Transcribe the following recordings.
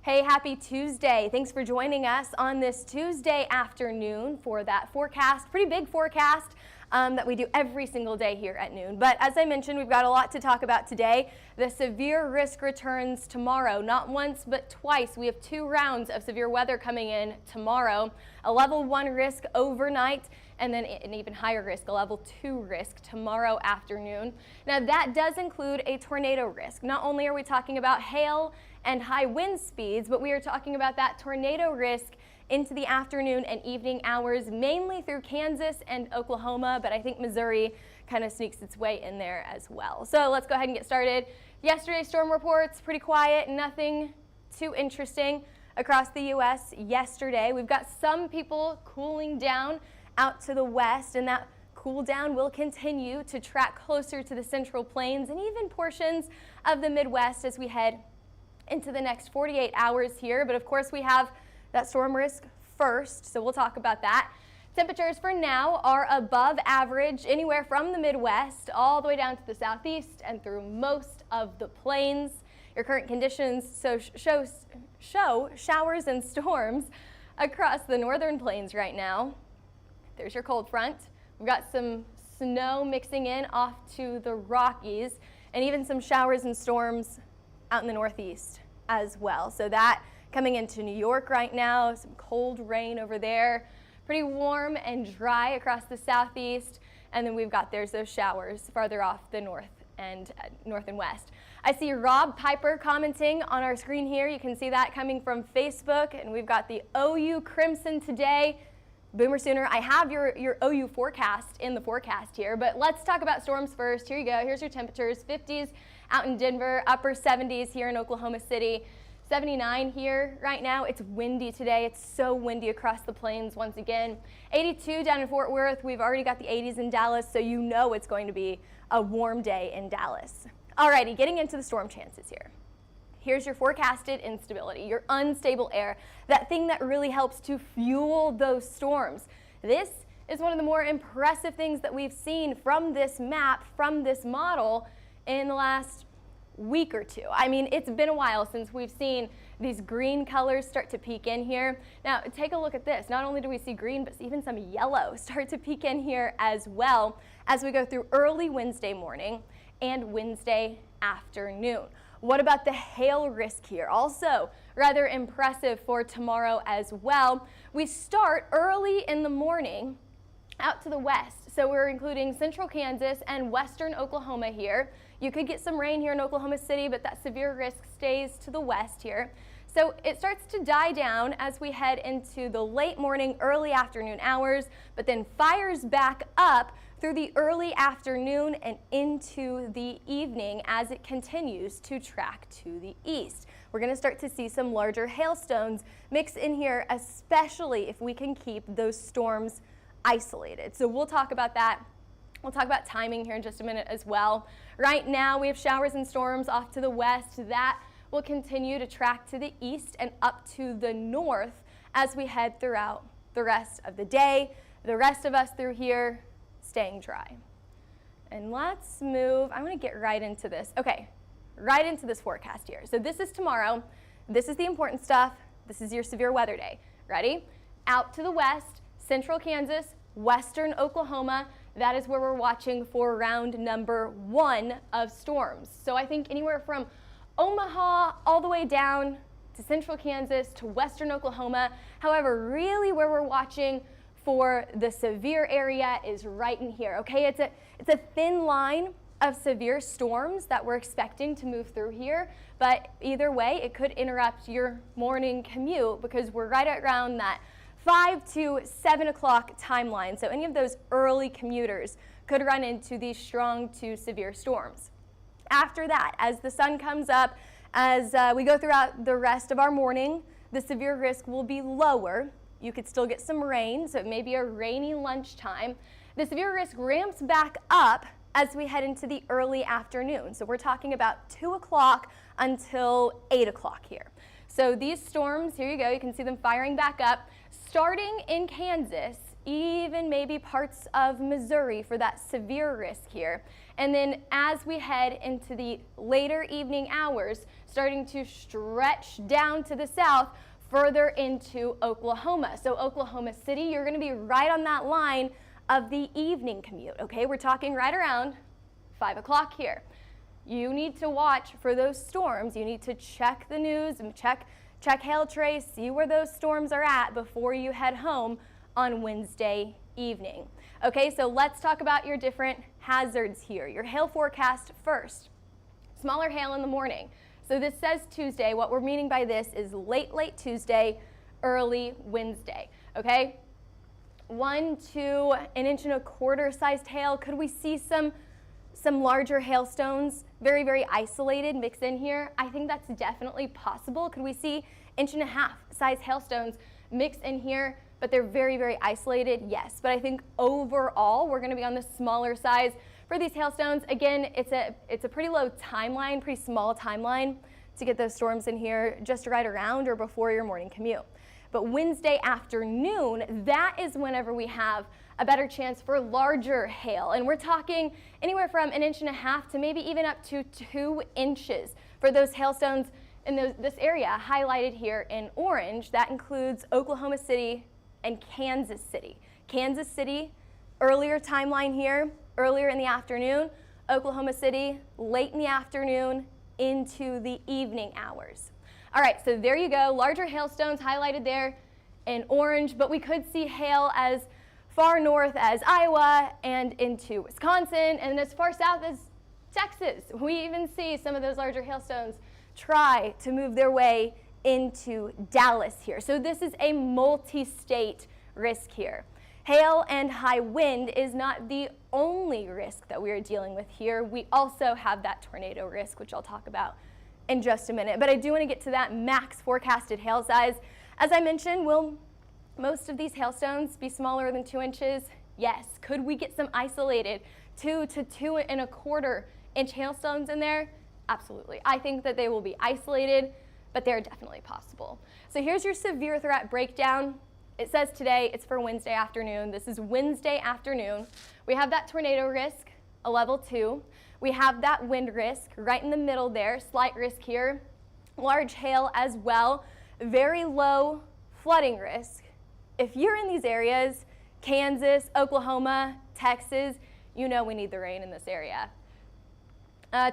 Hey, happy Tuesday. Thanks for joining us on this Tuesday afternoon for that forecast, pretty big forecast that we do every single day here at noon. But as I mentioned, we've got a lot to talk about today. The severe risk returns tomorrow, not once but twice. We have 2 rounds of severe weather coming in tomorrow. A level 1 risk overnight, and then an even higher risk, a level 2 risk tomorrow afternoon. Now that does include a tornado risk. Not only are we talking about hail and high wind speeds, but we are talking about that tornado risk into the afternoon and evening hours, mainly through Kansas and Oklahoma, but I think Missouri kind of sneaks its way in there as well. So let's go ahead and get started. Yesterday's storm reports, pretty quiet, nothing too interesting across the U.S. yesterday. We've got some people cooling down out to the west, and that cool down will continue to track closer to the Central Plains and even portions of the Midwest as we head into the next 48 hours here. But of course we have that storm risk first, so we'll talk about that. Temperatures for now are above average anywhere from the Midwest all the way down to the southeast and through most of the plains. Your current conditions show showers and storms across the northern plains right now. There's your cold front. We've got some snow mixing in off to the Rockies and even some showers and storms out in the northeast as well. So that coming into New York right now, some cold rain over there, pretty warm and dry across the southeast, and then there's those showers farther off the north and west. I see Rob Piper commenting on our screen here. You can see that coming from Facebook, and we've got the OU Crimson today. Boomer Sooner, I have your OU forecast in the forecast here, but let's talk about storms first. Here you go. Here's your temperatures. 50s out in Denver, upper 70s here in Oklahoma City. 79 here right now. It's windy today. It's so windy across the plains once again. 82 down in Fort Worth. We've already got the 80s in Dallas, so you know it's going to be a warm day in Dallas. Alrighty, getting into the storm chances here. Here's your forecasted instability, your unstable air, that thing that really helps to fuel those storms. This is one of the more impressive things that we've seen from this map, from this model in the last week or two. I mean, it's been a while since we've seen these green colors start to peek in here. Now, take a look at this. Not only do we see green, but even some yellow start to peek in here as well as we go through early Wednesday morning and Wednesday afternoon. What about the hail risk here? Also rather impressive for tomorrow as well. We start early in the morning out to the west. So we're including central Kansas and western Oklahoma here. You could get some rain here in Oklahoma City, but that severe risk stays to the west here. So it starts to die down as we head into the late morning, early afternoon hours, but then fires back up through the early afternoon and into the evening as it continues to track to the east. We're going to start to see some larger hailstones mix in here, especially if we can keep those storms isolated. So we'll talk about that. We'll talk about timing here in just a minute as well. Right now we have showers and storms off to the west. That will continue to track to the east and up to the north as we head throughout the rest of the day. The rest of us through here staying dry. And let's move, I'm going to get right into this. Okay, right into this forecast here. So this is tomorrow. This is the important stuff. This is your severe weather day. Ready? Out to the west, central Kansas, western Oklahoma. That is where we're watching for round number 1 of storms. So I think anywhere from Omaha all the way down to central Kansas to western Oklahoma. However, really where we're watching for the severe area is right in here. Okay, it's a thin line of severe storms that we're expecting to move through here, but either way it could interrupt your morning commute because we're right around that 5 to 7 o'clock timeline. So any of those early commuters could run into these strong to severe storms. After that, as the sun comes up, as we go throughout the rest of our morning, the severe risk will be lower. You could still get some rain, so it may be a rainy lunchtime. The severe risk ramps back up as we head into the early afternoon. So we're talking about 2 o'clock until 8 o'clock here. So these storms, here you go, you can see them firing back up, starting in Kansas even maybe parts of Missouri for that severe risk here. And then as we head into the later evening hours, starting to stretch down to the south, further into Oklahoma. So Oklahoma City, you're going to be right on that line of the evening commute, okay? We're talking right around 5 o'clock here. You need to watch for those storms. You need to check the news and check hail trace, see where those storms are at before you head home on Wednesday evening. Okay, so let's talk about your different hazards here. Your hail forecast first. Smaller hail in the morning. So this says Tuesday. What we're meaning by this is late Tuesday, early Wednesday. Okay, 1 to 1.25 inch sized hail. Could we see some larger hailstones, very, very isolated, mix in here? I think that's definitely possible. Could we see 1.5 inch size hailstones mix in here, but they're very, very isolated? Yes, but I think overall we're going to be on the smaller size for these hailstones. Again, it's a pretty low timeline, pretty small timeline to get those storms in here just right around or before your morning commute. But Wednesday afternoon, that is whenever we have a better chance for larger hail. And we're talking anywhere from 1.5 inches to maybe even up to 2 inches for those hailstones in this area highlighted here in orange. That includes Oklahoma City and Kansas City. Kansas City, earlier timeline here, earlier in the afternoon. Oklahoma City, late in the afternoon into the evening hours. All right, so there you go. Larger hailstones highlighted there in orange, but we could see hail as far north as Iowa and into Wisconsin, and as far south as Texas. We even see some of those larger hailstones try to move their way into Dallas here. So this is a multi-state risk here. Hail and high wind is not the only risk that we are dealing with here. We also have that tornado risk, which I'll talk about in just a minute. But I do want to get to that max forecasted hail size. As I mentioned, will most of these hailstones be smaller than 2 inches? Yes. Could we get some isolated 2 to 2.25 inch hailstones in there? Absolutely. I think that they will be isolated, but they're definitely possible. So here's your severe threat breakdown. It says today it's for Wednesday afternoon. This is Wednesday afternoon. We have that tornado risk, a level 2. We have that wind risk right in the middle there, slight risk here. Large hail as well, very low flooding risk. If you're in these areas, Kansas, Oklahoma, Texas, you know we need the rain in this area.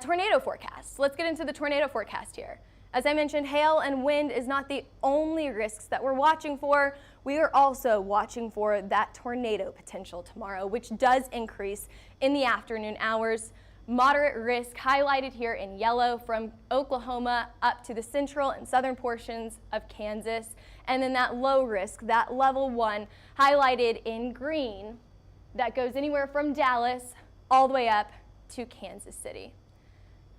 Tornado forecast. Let's get into the tornado forecast here. As I mentioned, hail and wind is not the only risks that we're watching for. We are also watching for that tornado potential tomorrow, which does increase in the afternoon hours. Moderate risk highlighted here in yellow from Oklahoma up to the central and southern portions of Kansas. And then that low risk, that level 1, highlighted in green, that goes anywhere from Dallas all the way up to Kansas City.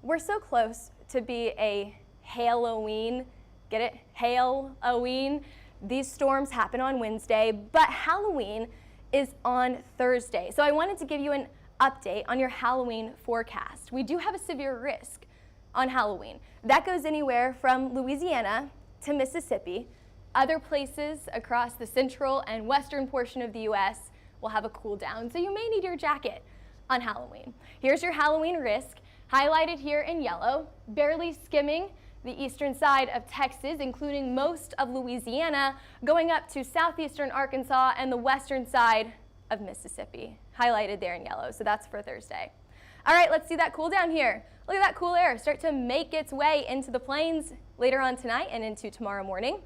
We're so close to be a Halloween. Get it? Halloween. These storms happen on Wednesday, but Halloween is on Thursday. So I wanted to give you an update on your Halloween forecast. We do have a severe risk on Halloween. That goes anywhere from Louisiana to Mississippi. Other places across the central and western portion of the U.S. will have a cool down, so you may need your jacket on Halloween. Here's your Halloween risk, highlighted here in yellow, barely skimming the eastern side of Texas, including most of Louisiana, going up to southeastern Arkansas and the western side of Mississippi, highlighted there in yellow. So that's for Thursday. All right, let's see that cool down here. Look at that cool air start to make its way into the plains later on tonight and into tomorrow morning.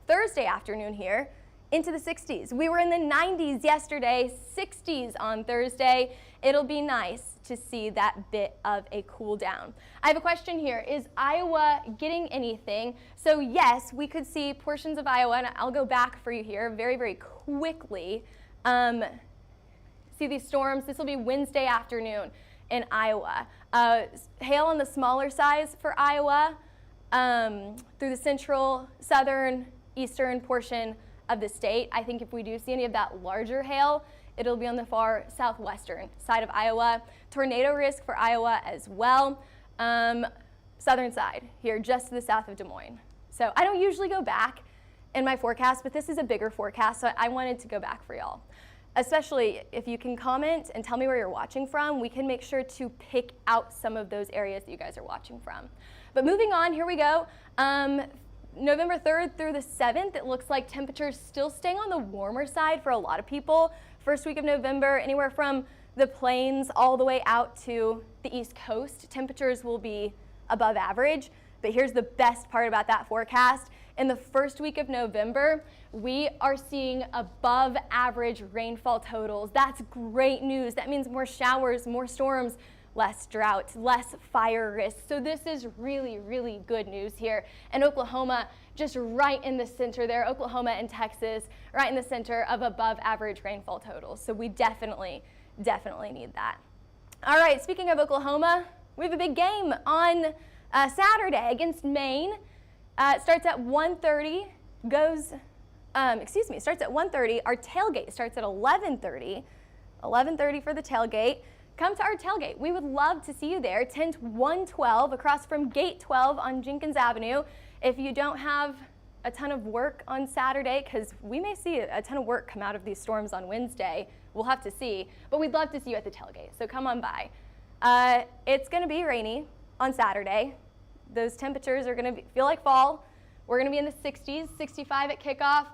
Thursday afternoon here into the 60s. We were in the 90s yesterday, 60s on Thursday. It'll be nice to see that bit of a cool down. I have a question here. Is Iowa getting anything? So yes, we could see portions of Iowa, and I'll go back for you here very, very quickly. See these storms? This will be Wednesday afternoon in Iowa. Hail on the smaller size for Iowa through the central, southern, eastern portion of the state. I think if we do see any of that larger hail, it'll be on the far southwestern side of Iowa. Tornado risk for Iowa as well. Southern side here, just to the south of Des Moines. So I don't usually go back in my forecast, but this is a bigger forecast, so I wanted to go back for y'all. Especially if you can comment and tell me where you're watching from, we can make sure to pick out some of those areas that you guys are watching from. But moving on, here we go. November 3rd through the 7th, it looks like temperatures still staying on the warmer side for a lot of people. First week of November, anywhere from the plains all the way out to the East Coast, temperatures will be above average. But here's the best part about that forecast. In the first week of November, we are seeing above average rainfall totals. That's great news. That means more showers, more storms, less drought, less fire risk. So this is really, really good news here. And Oklahoma, just right in the center there, Oklahoma and Texas, right in the center of above average rainfall totals. So we definitely need that. All right, speaking of Oklahoma, we have a big game on Saturday against Maine. It starts at 1:30, starts at 1:30. Our tailgate starts at 11:30. 11:30 for the tailgate. Come to our tailgate. We would love to see you there. Tent 112 across from Gate 12 on Jenkins Avenue. If you don't have a ton of work on Saturday, because we may see a ton of work come out of these storms on Wednesday, we'll have to see, but we'd love to see you at the tailgate, so come on by. It's going to be rainy on Saturday. Those temperatures are going to feel like fall. We're going to be in the 60s, 65 at kickoff,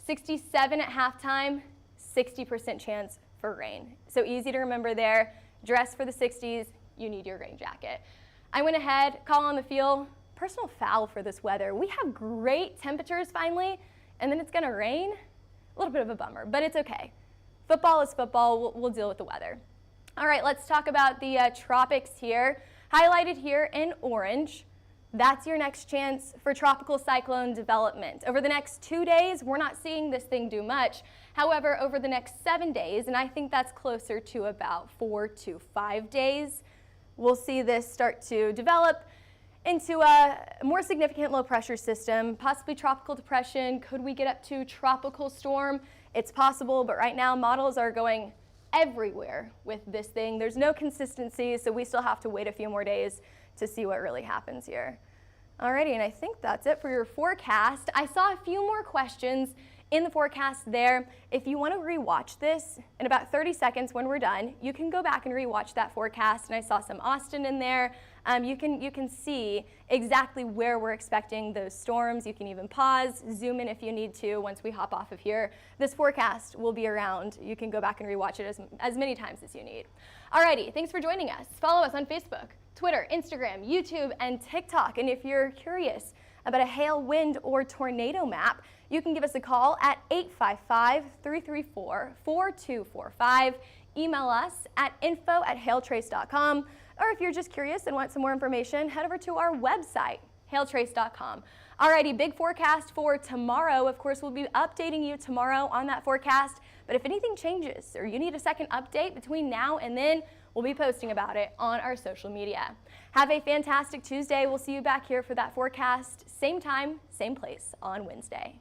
67 at halftime, 60% chance for rain. So easy to remember there. Dress for the 60s, you need your rain jacket. I went ahead, call on the field, personal foul for this weather. We have great temperatures finally, and then it's going to rain. A little bit of a bummer, but it's okay. Football is football. We'll deal with the weather. All right, let's talk about the tropics here. Highlighted here in orange, that's your next chance for tropical cyclone development. Over the next 2 days, we're not seeing this thing do much. However, over the next 7 days, and I think that's closer to about 4 to 5 days, we'll see this start to develop into a more significant low pressure system, possibly tropical depression. Could we get up to tropical storm? It's possible, but right now models are going everywhere with this thing. There's no consistency, so we still have to wait a few more days to see what really happens here. Alrighty, and I think that's it for your forecast. I saw a few more questions in the forecast there. If you want to rewatch this in about 30 seconds when we're done, you can go back and rewatch that forecast. And I saw some Austin in there. You can see exactly where we're expecting those storms. You can even pause, zoom in if you need to once we hop off of here. This forecast will be around. You can go back and rewatch it as many times as you need. Alrighty, thanks for joining us. Follow us on Facebook, Twitter, Instagram, YouTube, and TikTok. And if you're curious about a hail, wind, or tornado map, you can give us a call at 855-334-4245. Email us at info@hailtrace.com. Or if you're just curious and want some more information, head over to our website, hailtrace.com. Alrighty, big forecast for tomorrow. Of course, we'll be updating you tomorrow on that forecast. But if anything changes or you need a second update between now and then, we'll be posting about it on our social media. Have a fantastic Tuesday. We'll see you back here for that forecast, same time, same place on Wednesday.